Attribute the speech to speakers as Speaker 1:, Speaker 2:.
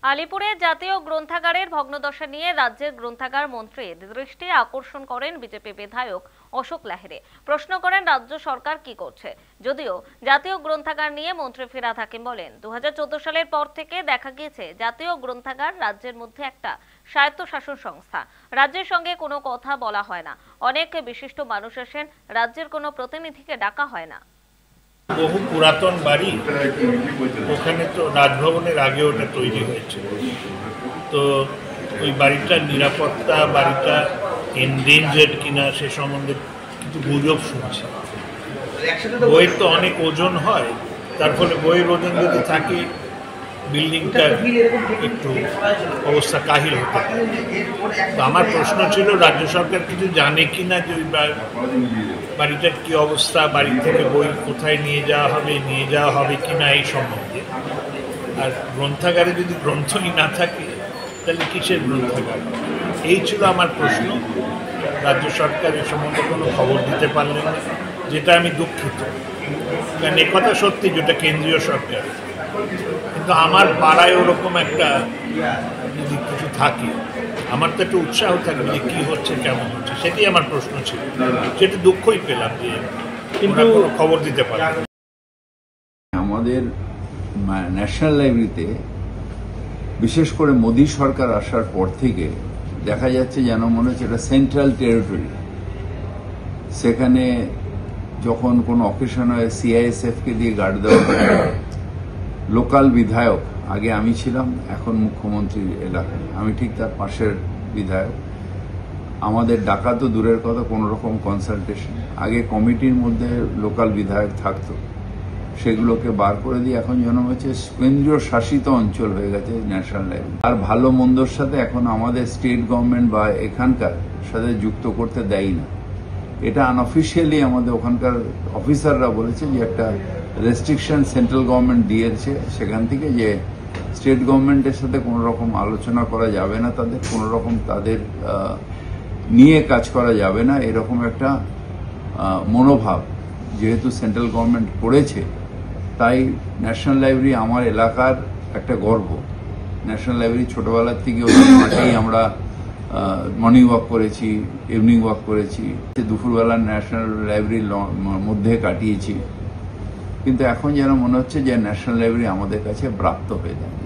Speaker 1: আলিপুরে জাতীয় গ্রন্থাগারের ভগ্নদশা নিয়ে রাজ্যের গ্রন্থাগার মন্ত্রীর দৃষ্টি আকর্ষণ করেন বিজেপি বিধায়ক অশোক লাহিড়ী। প্রশ্ন করেন রাজ্য সরকার কি করছে। যদিও জাতীয় গ্রন্থাগার নিয়ে মন্ত্রী ফিরহাদ হাকিম বলেন, 2014 সালের পর থেকে দেখা গিয়েছে জাতীয় গ্রন্থাগার রাজ্যের মধ্যে একটা স্বায়ত্তশাসন সংস্থা। রাজ্যের সঙ্গে কোনো কথা বলা হয় না। অনেক বিশিষ্ট মানুষ আসেন, রাজ্যের কোনো প্রতিনিধিকে ডাকা হয় না।
Speaker 2: বহু পুরাতন বাড়ি, ওখানে তো রাজভবনের আগে ওটা তৈরি হয়েছে। তো ওই বাড়িটার নিরাপত্তা, বাড়িটা এনডেঞ্জার্ড কিনা সে সম্বন্ধে কিছু গুজব শুনছি। বইয়ের তো অনেক ওজন হয়, তার ফলে বইয়ের ওজন যদি থাকে বিল্ডিংটার একটু অবস্থা কাহিল হতে পারে। তো আমার প্রশ্ন ছিল রাজ্য সরকার কিছু জানে কিনা যে ওই বাড়িটার কি অবস্থা, বাড়ি থেকে বই কোথায় নিয়ে যাওয়া হবে কিনা এই সম্বন্ধে। আর গ্রন্থাগারে যদি গ্রন্থই না থাকে তাহলে কিসের গ্রন্থাগার? এই ছিল আমার প্রশ্ন। রাজ্য সরকার এ সম্বন্ধে কোনো খবর দিতে পারলেন না, যেটা আমি দুঃখিত। কারণ একথা সত্যি যেটা কেন্দ্রীয় সরকার, কিন্তু আমার পাড়ায় ওরকম একটা যদি কিছু থাকে আমার তো একটু উৎসাহ থাকবে যে কী হচ্ছে, কেমন হচ্ছে। সেটাই আমার প্রশ্ন ছিল। সেটা দুঃখই পেলাম যে কিন্তু কোনো খবর দিতে পারে।
Speaker 3: আমাদের ন্যাশনাল লাইব্রেরিতে বিশেষ করে মোদী সরকার আসার পর থেকে দেখা যাচ্ছে যেন মনে হচ্ছে এটা সেন্ট্রাল টেরিটরি। সেখানে যখন কোনো অকেশন হয় সিআইএসএফকে দিয়ে গার্ড দেওয়া হয়। লোকাল বিধায়ক, আগে আমি ছিলাম, এখন মুখ্যমন্ত্রীর এলাকায় আমি ঠিক তার পাশের বিধায়ক। আমাদের ডাকা তো দূরের কথা, কোনো রকম কনসালটেশন। আগে কমিটির মধ্যে লোকাল বিধায়ক থাকতো, সেগুলোকে বার করে দিয়ে এখন যেন হচ্ছে কেন্দ্রীয় শাসিত অঞ্চল হয়ে গেছে ন্যাশনাল লাইব্রেরি। আর ভালো মন্দর সাথে এখন আমাদের স্টেট গভর্নমেন্ট বা এখানকার সাথে যুক্ত করতে দেয় না। এটা আনঅফিসিয়ালি আমাদের ওখানকার অফিসাররা বলেছে যে একটা রেস্ট্রিকশন সেন্ট্রাল গভর্নমেন্ট দিয়েছে সেখান থেকে, যে স্টেট গভর্নমেন্টের সাথে কোনো রকম আলোচনা করা যাবে না, তাদের কোনো রকম তাদের নিয়ে কাজ করা যাবে না, এরকম একটা মনোভাব যেহেতু সেন্ট্রাল গভর্নমেন্ট করেছে। তাই ন্যাশনাল লাইব্রেরি আমার এলাকার একটা গর্ব। ন্যাশনাল লাইব্রেরি ছোটবেলার থেকে ওই মাঠেই আমরা মর্নিং ওয়াক করেছি, ইভিনিং ওয়াক করেছি, দুপুরবেলা ন্যাশনাল লাইব্রেরির মধ্যে কাটিয়েছি। কিন্তু এখন যেন মনে হচ্ছে যে ন্যাশনাল লাইব্রেরি আমাদের কাছে প্রাপ্ত হয়ে যাবে।